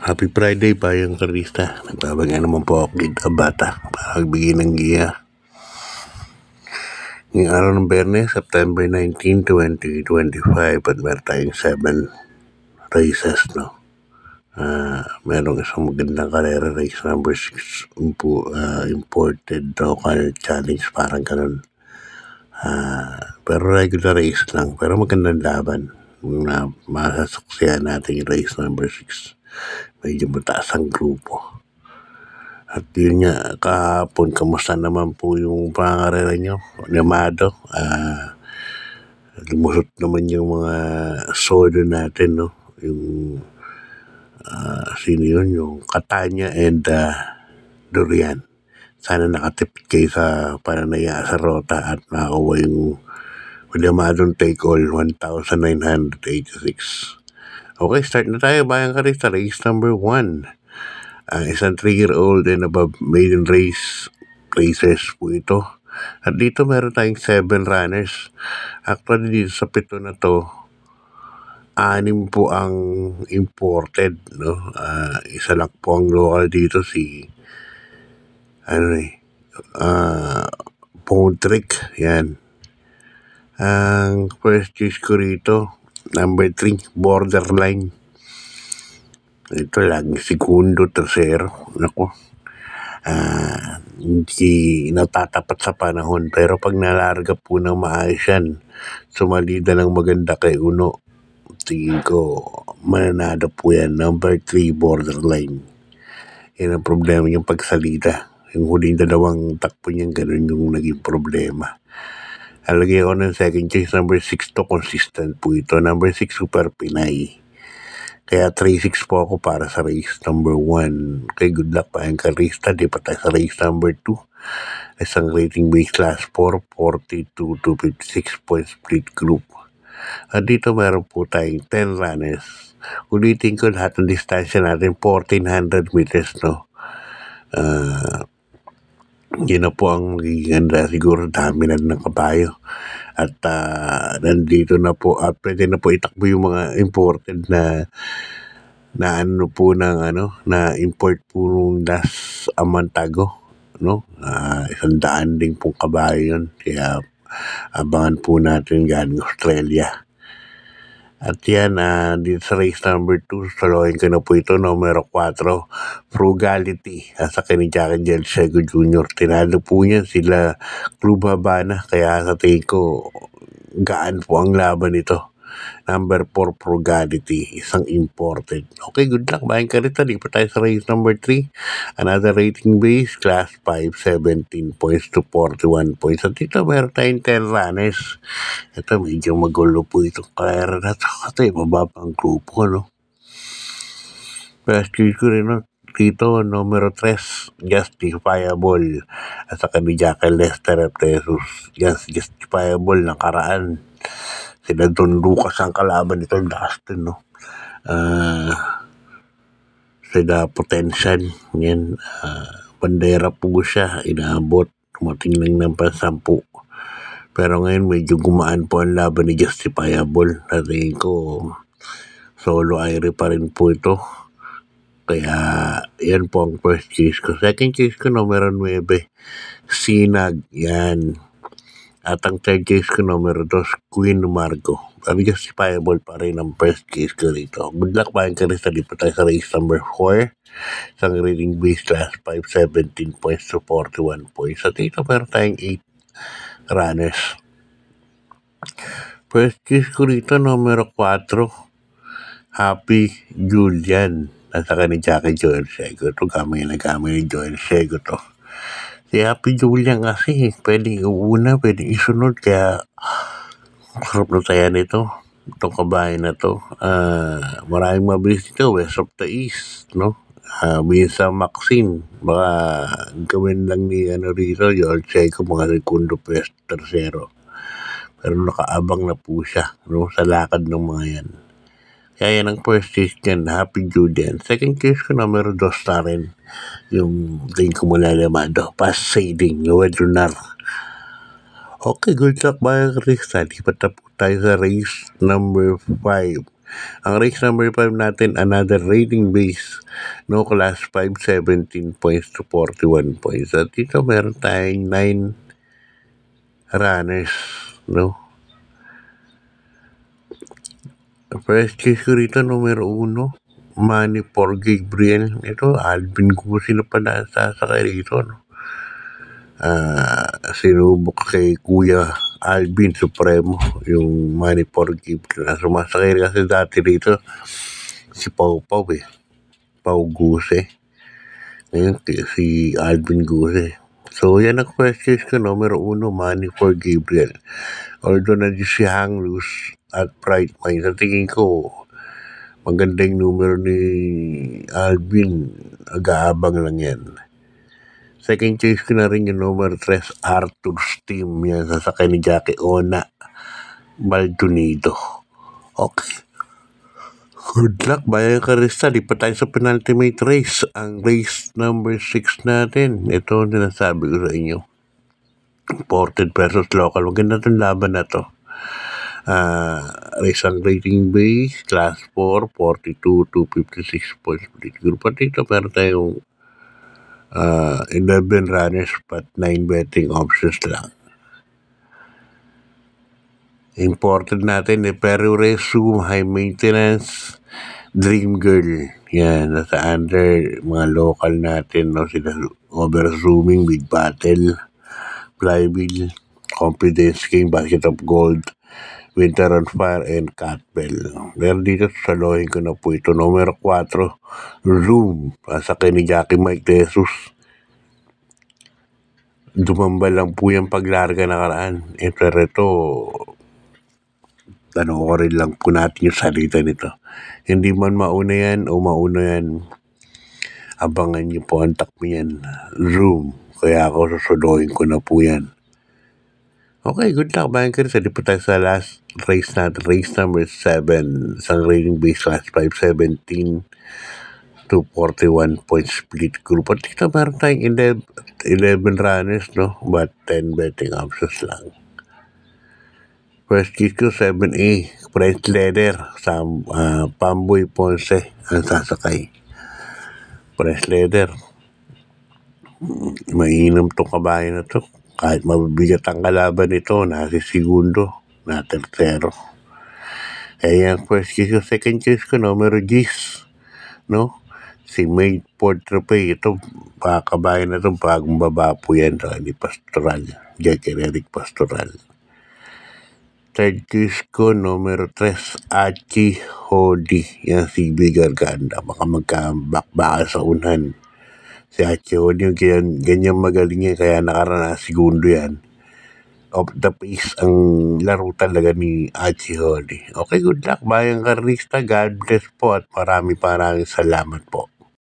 Happy Friday, Bayang Karista. Nagbabagay naman po ako dito bata para magbigay ng giya. Ngayong araw ng Biyernes, September 19, 2025 at meron tayong 7 races, no? Merong isang magandang karera, race number 6, imported local challenge, parang ganun. Pero regular race lang, pero magandang laban na masasaksihan natin yung race number 6. Medyo mataas ang grupo. At yun nga, kahapon, kamusta naman po yung pangarera nyo? Namado, lumusot naman yung mga solo natin, no? Yung, sino yun? Yung Catania and Durian. Sana nakatipid kayo sa pananaya sa Rota at nakakuha yung Williamadong take all, 1,986. Okay, start na tayo, Bayang Karista. Race number 1. Isang 3-year-old and above maiden races po ito. At dito meron tayong 7 runners. Actually, dito sa 7 na to, 6 po ang imported, no? Isa lang po ang local dito, si Pondrick. Yan. Ang first choice ko rito, number 3, Borderline. Ito lang, segundo, tercero. Naku. Hindi natatapat sa panahon. Pero pag nalarga po ng maayos yan, sumalida ng maganda kay Uno, tingin ko, mananado po yan. Number 3, Borderline. Yan ang problema yung pagsalida. Yung huling dalawang takpo niyang ganun yung naging problema. Alagay ako ng second choice, number 6 to, consistent po ito. Number 6, Super Pinay. Kaya 3-6 po ako para sa race number 1. Okay, good luck pa ang Karista. Di pa tayo sa race number 2. Isang rating base class 4, 42 to 56 point split group. At dito meron po tayong 10 runners. Ulitin ko lahat ng distansya natin, 1,400 meters, no? Yun na po ang magiging ganda. Siguro dami na ng kabayo. At nandito na po, pwede na po itakbo yung mga imported na import po nung last Amantago, no? 100 din pong kabayo yun. Kaya abangan po natin galing Australia. At yan, dito sa race number 2, salohin ko na po ito, numero 4, Frugality. Sa ni Jackie Del Ciego Jr. Tinalo po niya sila Club Habana, kaya sa tingin ko, gaan po ang laban ito. Number 4, Frugality, isang imported. Okay, good luck, Bayang Karista. Di pa tayo sa race number 3. Another rating base, class 5, 17 points to 41 points. At dito meron tayong 10 runners. Ito, medyo magulo po itong karera na ito. Kasi mababa ang grupo, no? First choice ko rin, no? Dito, numero 3, Justifiable. At saka ni Jackie Lester at Jesus. Justifiable, nakaraan. Sila Don Lucas ang kalaban nito, Dustin, no? Sila Potential, yan. Bandera po siya, inaabot, tumating lang ng 10. Pero ngayon, medyo gumaan po ang laban ni Justifiable. Natingin ko, solo aire pa rin po ito. Kaya, yan po ang first choice ko. Second choice ko, numero 9, Sinag, yan. At ang third case ko, numero 2, Queen Margo. Pero Justifiable pa rin ang first case ko rito. Good luck, Bayang Karista. Di pa tayo sa race number 4. Isang rating base class 5, 17 points to 41 points. At dito meron tayong 8 runners. First case ko rito, numero 4, Happy Julian. Nasa ka ni Jackie Joel Ciego. Ito gamay ni Joel Ciego to. Si Happy Julian kasi, pwedeng iuna, pwedeng isunod, kaya sarap na tayo nito. Itong kabahay na to. Maraming mabilis dito, West of the East, no? Minsan Maxine, baka gawin lang ni rito, Joel Ciego, mga segundo, tercero. Pero nakaabang na po siya, no? Sa lakad ng mga yan. Kaya yan ang first case dyan, Happy Julian. Second case ko, numero 2 na rin. Yung tingin ko mula Lamado, Pass Sailing, Noel Lunar. Okay, good luck, Bayang Karista. Di pa tayo sa race number 5. Ang race number 5 natin, another rating base, no, class 5, 17 points to 41 points. At dito meron tayong 9 runners, no. First case ko rito, numero 1, Manny for Gabriel. Ito, Alvin Gusi na pala sasakay rito, no. Sinubok kay Kuya Alvin Supremo, yung Manny for Gabriel. Sumasakay kasi dati rito si Pau Pau Gusi. Ngayon, si Alvin Gusi. So, yan ang first case ko, numero 1, Manny for Gabriel. Although na si Hang Loose at Bright Mind, sa tingin ko, maganda yung numero ni Alvin.Ag-aabang lang yan. Second choice ko na rin yung numero 3, Arthur's Team. Yan, sasakay ni Jackie Ona Baldonido. Okay. Good luck, Bayan Karista. Di pa tayo sa penultimate race. Ang race number 6 natin. Ito ang sinasabi ko sa inyo. Imported versus local. Maganda itong laban na to. Race ang rating base, class 4, 42 to 56 points. Group at dito, meron tayong 11 runners but 9 betting options lang. Imported natin Peru Resume, High Maintenance, Dream Girl. Yan, nasa under mga local natin, no, sila Over Zooming, Big Battle, Flybill, Confidence King, Basket of Gold, Winter on Fire, and Catbell. Pero dito salohin ko na po ito. Numero 4, Zoom. Pasakay ni Jackie Mike De Jesus. Dumambal lang po yung paglarga nakaraan. Pero ito, tanoorin lang po natin yung salita nito. Hindi man mauna yan o mauna yan, abangan niyo po ang takbo yan. Zoom. Kaya ako susulohin ko na po yan. Okay, good luck, Bayan Karista. Di po tayo sa last race natin. Race number 7. Isang rating base class 5, 17 to 41 points split group. At dito meron tayong 11 runners, no? But 10 betting options lang. First case ko, 7A. Price leader sa Pamboy Ponce ang sasakay. Price leader. Mainam tong kabayan na to. Kahit mabibigat ang kalaban nito, nasi segundo, na tercero. Kaya yung first case ko, second case ko, numero 10, no? Si May Portropay, ito, kabayan na ito, bagong baba po yan, so, ni Pastoral, Jack Eric Pastoral. Third case ko, numero 3, Achi Hodi, yan si Big Garganda, baka magkabakbaka sa unan. Si Achi Hodi, ganyan magaling yan, kaya nakarana segundo yan. Off the pace ang laro talaga ni Achi Hodi. Okay, good luck, Bayan Karista. God bless po at maraming salamat po.